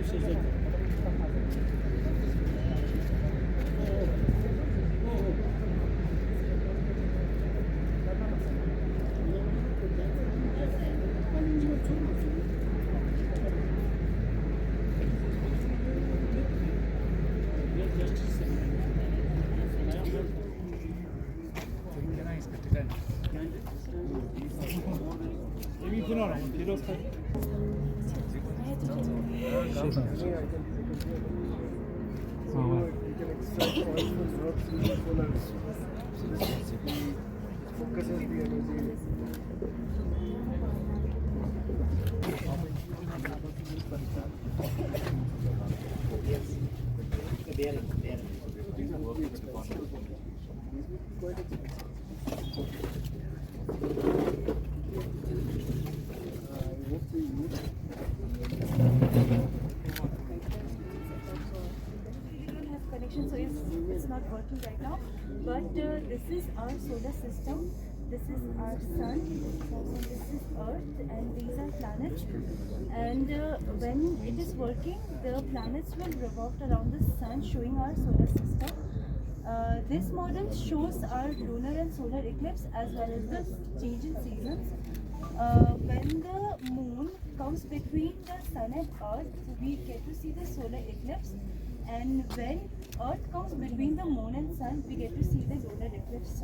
So it's not working right now, but this is our solar system, this is our sun, this is earth, and these are planets. And when it is working, the planets will revolve around the sun, showing our solar system. This model shows our lunar and solar eclipse as well as the change in seasons. When the moon comes between the sun and earth, we get to see the solar eclipse. And when Earth comes between the moon and sun, we get to see the lunar eclipse.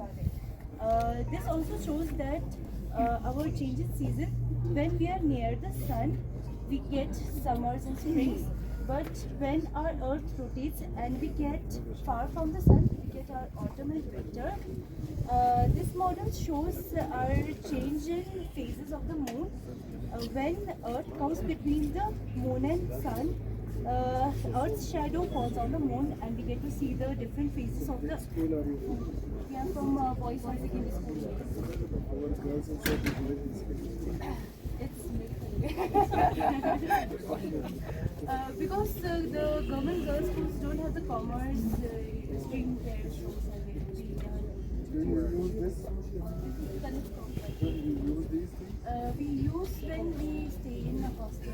This also shows that our change in season, when we are near the sun, we get summers and springs. But when our Earth rotates and we get far from the sun, we get our autumn and winter. This model shows our change in phases of the moon. When Earth comes between the moon and sun, Earth's shadow falls on the moon, and we get to see the different phases of the. We are from boys high secondary school. It's because the government girls' schools don't have the commerce stream there, so we use when we stay in a hostel.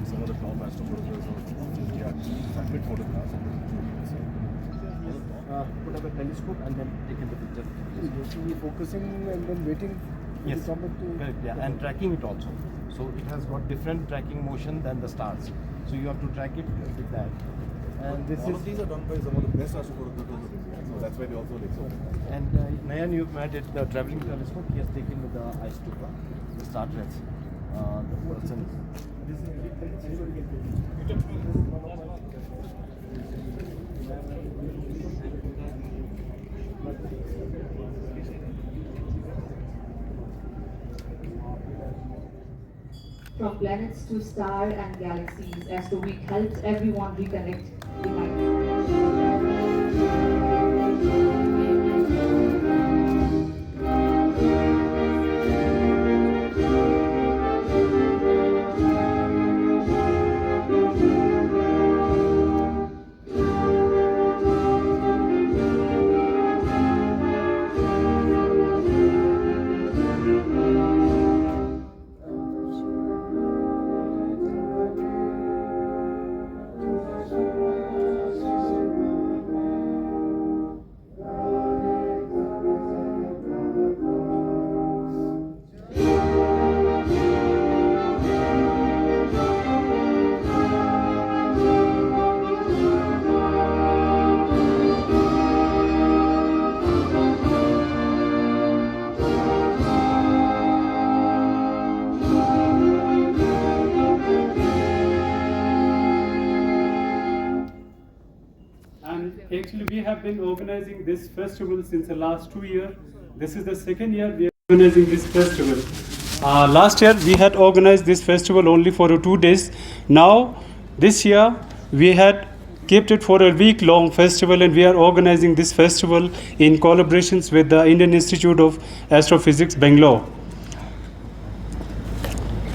Some of the top astrophotographers of India submit photographs put up a telescope and then taken the picture. Usually focusing and then waiting Yes, to come to correct, yeah, and tracking it also. So it has got different tracking motion than the stars. So you have to track it with that. And this all of these are done by some of the best astrophotographers of India. So that's why they also like so. And Nayan, you've met it, the traveling telescope. He has taken with the iStupa, the star tracks. The person. From planets to stars and galaxies, Astro Week helps everyone reconnect Actually, we have been organizing this festival since the last 2 years. This is the second year we are organizing this festival. Last year we had organized this festival only for 2 days. Now this year we had kept it for a week-long festival, and we are organizing this festival in collaborations with the Indian Institute of Astrophysics, Bengaluru.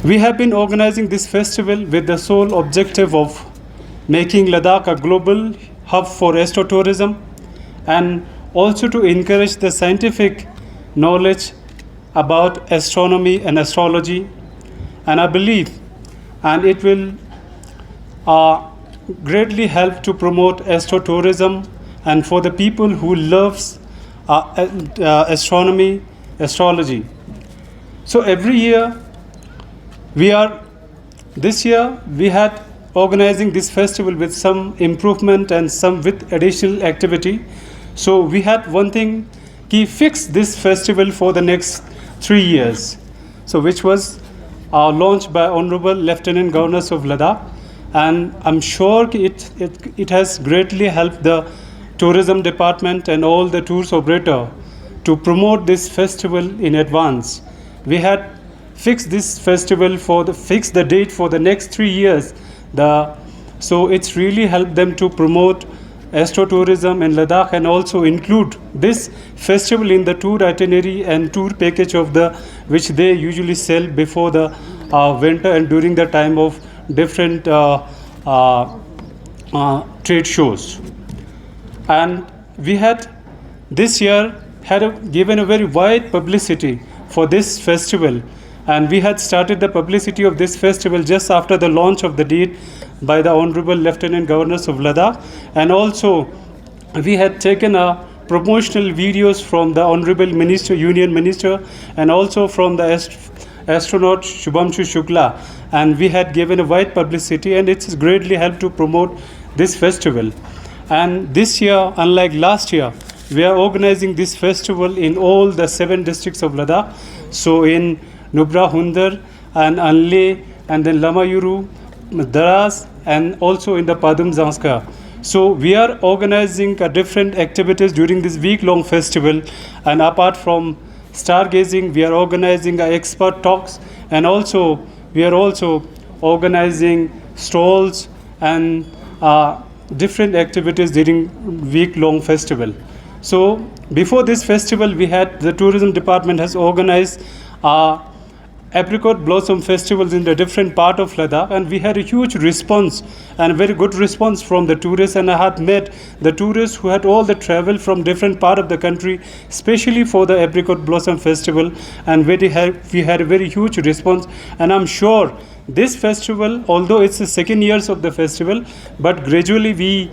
We have been organizing this festival with the sole objective of making Ladakh a global hub for astro-tourism, and also to encourage the scientific knowledge about astronomy and astrology. And I believe, and it will greatly help to promote astro-tourism, and for the people who loves astronomy, astrology. So every year this year we had organizing this festival with some improvement and some with additional activity. So we had one thing, fix this festival for the next 3 years. So which was launched by Honorable Lieutenant Governors of Ladakh, and I'm sure it has greatly helped the tourism department and all the tours operator to promote this festival in advance. We had fixed this festival fixed the date for the next 3 years. So it's really helped them to promote astro-tourism in Ladakh, and also include this festival in the tour itinerary and tour package which they usually sell before the winter and during the time of different trade shows. And we had this year given a very wide publicity for this festival, and we had started the publicity of this festival just after the launch of the date by the Honorable Lieutenant Governors of Ladakh, and also we had taken promotional videos from the Honorable Minister, Union Minister, and also from the astronaut Shubhamshu Shukla, and we had given a wide publicity, and it's greatly helped to promote this festival. And this year, unlike last year, we are organizing this festival in all the 7 districts of Ladakh. So in Nubra Hundar and Anle, and then Lamayuru, Daras, and also in the Padum Zanskar. So we are organizing different activities during this week-long festival, and apart from stargazing, we are organizing expert talks, and also we are also organizing stalls and different activities during week-long festival. So before this festival, the tourism department has organized apricot blossom festivals in the different part of Ladakh, and we had a huge response and a very good response from the tourists, and I had met the tourists who had all the travel from different part of the country, especially for the apricot blossom festival, and we had a very huge response. And I'm sure this festival, although it's the 2nd years of the festival, but gradually we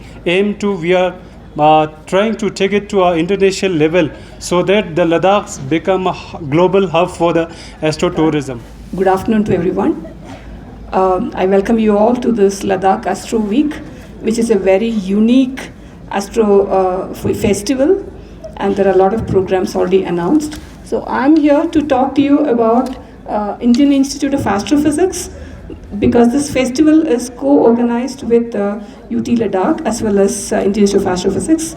are trying to take it to our international level, so that the Ladakhs become a global hub for the astro-tourism. Good afternoon to everyone. I welcome you all to this Ladakh Astro Week, which is a very unique astro festival, and there are a lot of programs already announced. So I'm here to talk to you about Indian Institute of Astrophysics, because this festival is co-organized with UT Ladakh as well as Indian Institute of Astrophysics.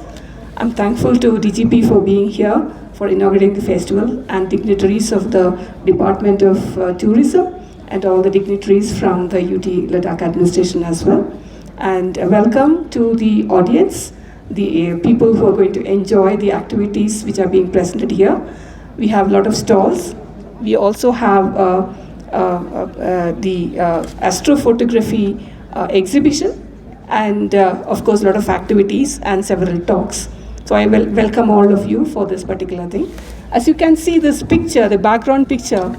I'm thankful to DGP for being here for inaugurating the festival, and dignitaries of the Department of Tourism, and all the dignitaries from the UT Ladakh administration as well. And welcome to the audience, the people who are going to enjoy the activities which are being presented here. We have a lot of stalls. We also have the Astrophotography exhibition, and of course a lot of activities and several talks. So I will welcome all of you for this particular thing. As you can see, this picture, the background picture,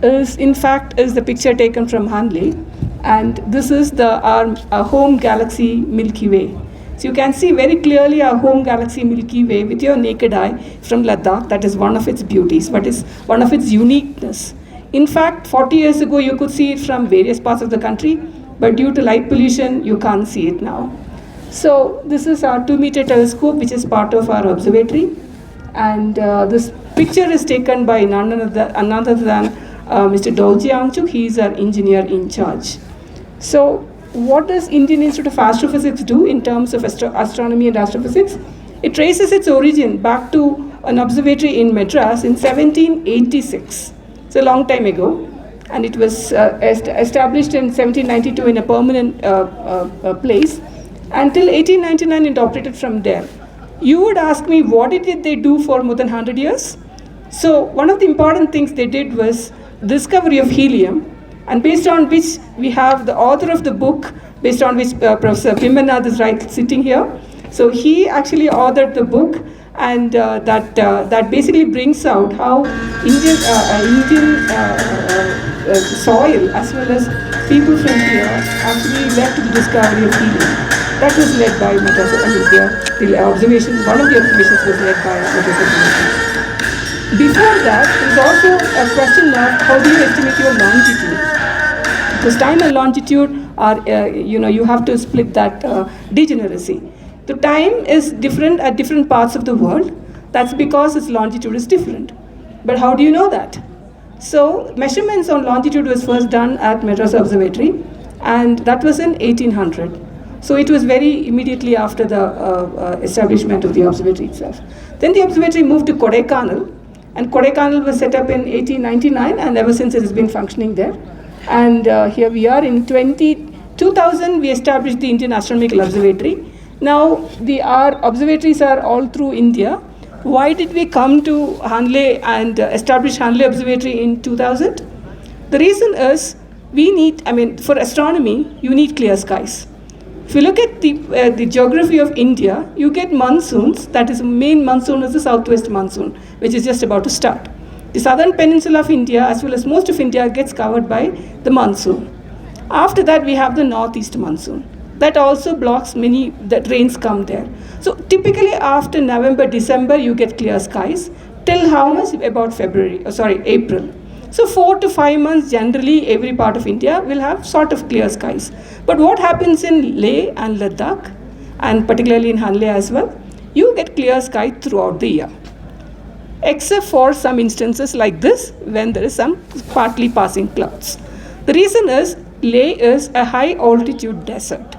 is the picture taken from Hanley, and this is our home galaxy Milky Way. So you can see very clearly our home galaxy Milky Way with your naked eye from Ladakh. That is one of its beauties, but is one of its uniqueness. In fact, 40 years ago you could see it from various parts of the country, but due to light pollution you can't see it now. So this is our 2-meter telescope, which is part of our observatory, and this picture is taken by none other than Mr. Dolji Angchuk. He is our engineer in charge. So what does Indian Institute of Astrophysics do in terms of astronomy and astrophysics? It traces its origin back to an observatory in Madras in 1786. It's a long time ago, and it was established in 1792 in a permanent place. Until 1899, it operated from there. You would ask me, what did they do for more than 100 years? So one of the important things they did was discovery of helium, and based on which we have the author of the book, based on which Professor Pimbanath is sitting here. So he actually authored the book, and that basically brings out how Indian soil as well as people from here actually led to the discovery of helium. That was led by Madras. The observation, one of the observations was led by Madras. Before that, there is also a question of how do you estimate your longitude? Because time and longitude are, you have to split that degeneracy. The time is different at different parts of the world. That's because its longitude is different. But how do you know that? So measurements on longitude was first done at Madras Observatory, and that was in 1800. So it was very immediately after the establishment of the observatory itself. Then the observatory moved to Kodaikanal, and Kodaikanal was set up in 1899, and ever since it has been functioning there. And here we are in 2000, we established the Indian Astronomical Observatory. Now, our observatories are all through India. Why did we come to Hanle and establish Hanle Observatory in 2000? The reason is, for astronomy, you need clear skies. If you look at the geography of India, you get monsoons. That is, the main monsoon is the southwest monsoon, which is just about to start. The southern peninsula of India, as well as most of India, gets covered by the monsoon. After that, we have the northeast monsoon. That also blocks that rains come there. So typically after November, December, you get clear skies. Till how much? About April. So 4 to 5 months, generally, every part of India will have sort of clear skies. But what happens in Leh and Ladakh, and particularly in Hanle as well, you get clear sky throughout the year. Except for some instances like this, when there is some partly passing clouds. The reason is, Leh is a high altitude desert,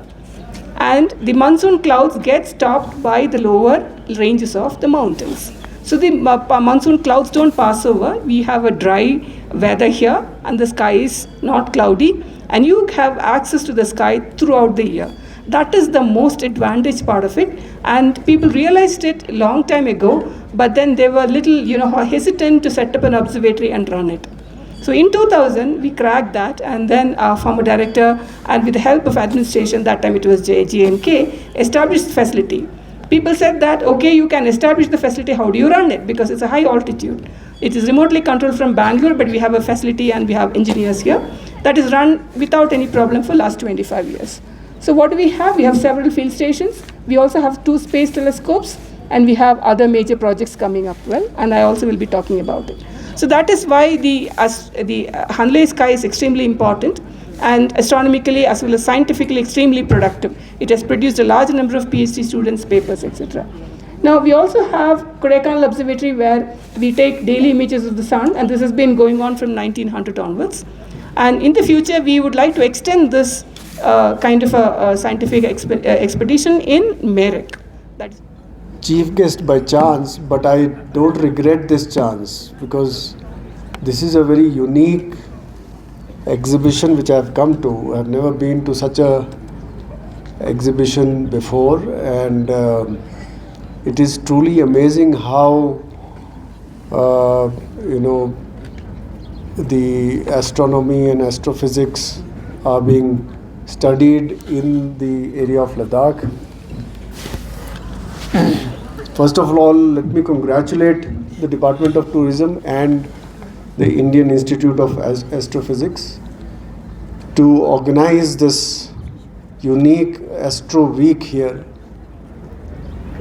and the monsoon clouds get stopped by the lower ranges of the mountains. So the monsoon clouds don't pass over. We have a dry weather here, and the sky is not cloudy, and you have access to the sky throughout the year. That is the most advantage part of it, and people realized it a long time ago, but then they were little, hesitant to set up an observatory and run it. So in 2000, we cracked that, and then our former director, and with the help of administration, that time it was JNK, established the facility. People said that, okay, you can establish the facility, how do you run it? Because it's a high altitude. It is remotely controlled from Bangalore, but we have a facility and we have engineers here. That is run without any problem for last 25 years. So what do we have? We have several field stations. We also have 2 space telescopes, and we have other major projects coming up and I also will be talking about it. So that is why the Hanle sky is extremely important, and astronomically as well as scientifically extremely productive. It has produced a large number of PhD students, papers, etc. Now we also have Kodaikanal Observatory, where we take daily images of the sun, and this has been going on from 1900 onwards. And in the future, we would like to extend this kind of a scientific expedition in Meerut. That's chief guest by chance, but I don't regret this chance, because this is a very unique exhibition which I have come to. I have never been to such a exhibition before, and it is truly amazing how the astronomy and astrophysics are being studied in the area of Ladakh. First of all, let me congratulate the Department of Tourism and the Indian Institute of Astrophysics to organize this unique Astro Week here.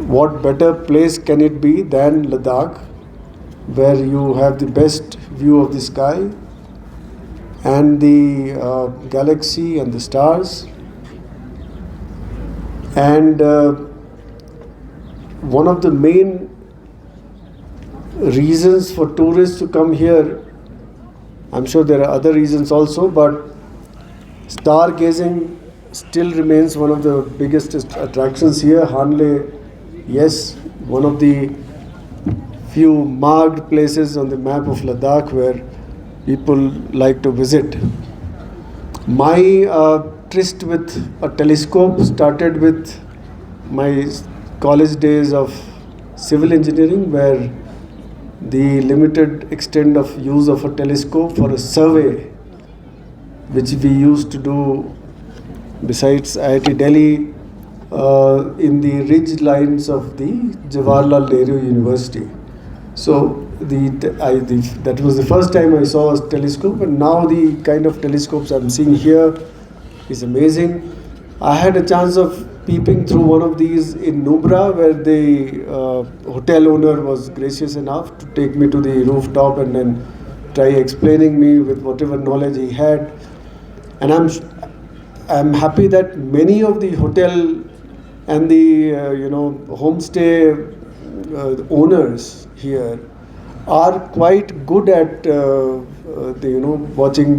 What better place can it be than Ladakh, where you have the best view of the sky and the galaxy and the stars. And one of the main reasons for tourists to come here, I'm sure there are other reasons also, but stargazing still remains one of the biggest attractions here. Hanle, yes, one of the few marked places on the map of Ladakh where people like to visit. My tryst with a telescope started with my college days of civil engineering, where the limited extent of use of a telescope for a survey, which we used to do besides IIT Delhi in the ridge lines of the Jawaharlal Nehru University. So that was the first time I saw a telescope, and now the kind of telescopes I'm seeing here is amazing. I had a chance of peeping through one of these in Nubra, where the hotel owner was gracious enough to take me to the rooftop and then try explaining me with whatever knowledge he had. And I'm happy that many of the hotel and the homestay owners here are quite good at watching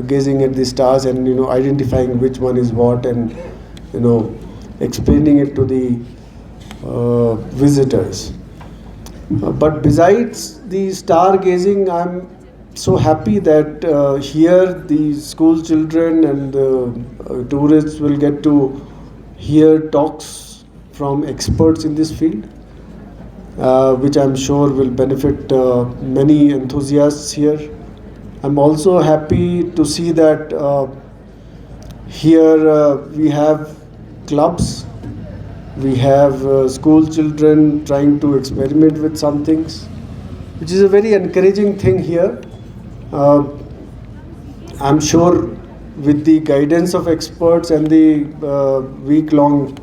gazing at the stars and identifying which one is what, and explaining it to the visitors. But besides the stargazing, I'm so happy that here the school children and the tourists will get to hear talks from experts in this field, which I'm sure will benefit many enthusiasts here. I'm also happy to see that here we have clubs, we have school children trying to experiment with some things, which is a very encouraging thing here. I'm sure with the guidance of experts and the week-long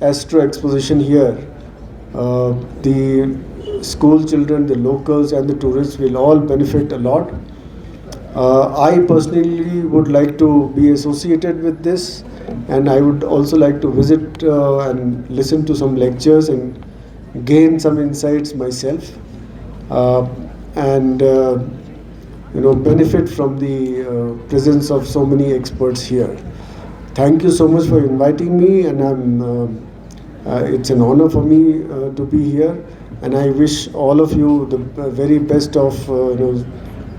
astro exposition here, the school children, the locals and the tourists will all benefit a lot. I personally would like to be associated with this, and I would also like to visit and listen to some lectures and gain some insights myself, and benefit from the presence of so many experts here. Thank you so much for inviting me, and it's an honor for me to be here, and I wish all of you the very best of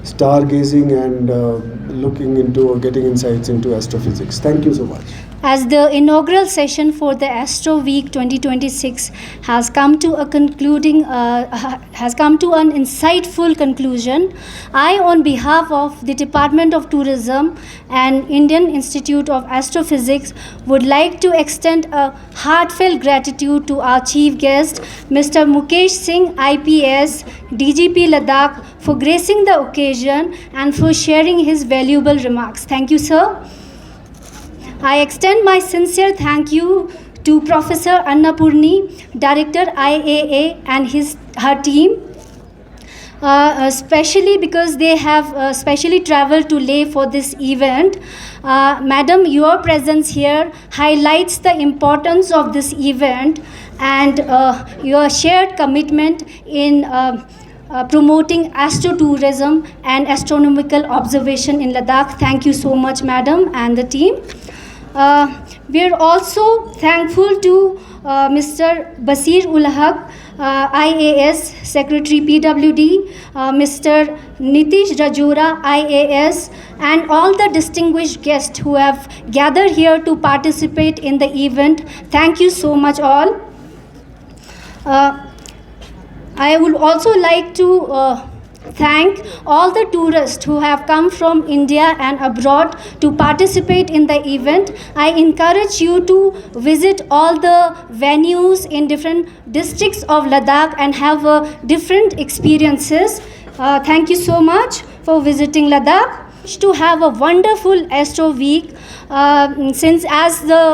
stargazing and looking into or getting insights into astrophysics. Thank you so much. As the inaugural session for the Astro Week 2026 has come to an insightful conclusion, I, on behalf of the Department of Tourism and Indian Institute of Astrophysics, would like to extend a heartfelt gratitude to our chief guest, Mr. Mukesh Singh, IPS, DGP Ladakh, for gracing the occasion and for sharing his valuable remarks. Thank you, sir. I extend my sincere thank you to Professor Annapurni, Director IAA, and her team, especially because they have specially traveled to Leh for this event. Madam, your presence here highlights the importance of this event and your shared commitment in promoting astro-tourism and astronomical observation in Ladakh. Thank you so much, madam, and the team. We are also thankful to Mr. Basir ul Haq, IAS Secretary PWD, Mr. Nitish Rajora, IAS, and all the distinguished guests who have gathered here to participate in the event. Thank you so much all. I would also like to thank all the tourists who have come from India and abroad to participate in the event. I encourage you to visit all the venues in different districts of Ladakh and have different experiences. Thank you so much for visiting Ladakh. To have a wonderful Astro Week, since as the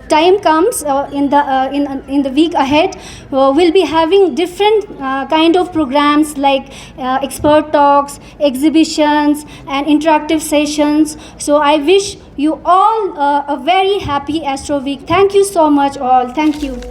time comes in the week ahead, we'll be having different kind of programs like expert talks, exhibitions, and interactive sessions. So I wish you all a very happy Astro Week. Thank you so much all. Thank you.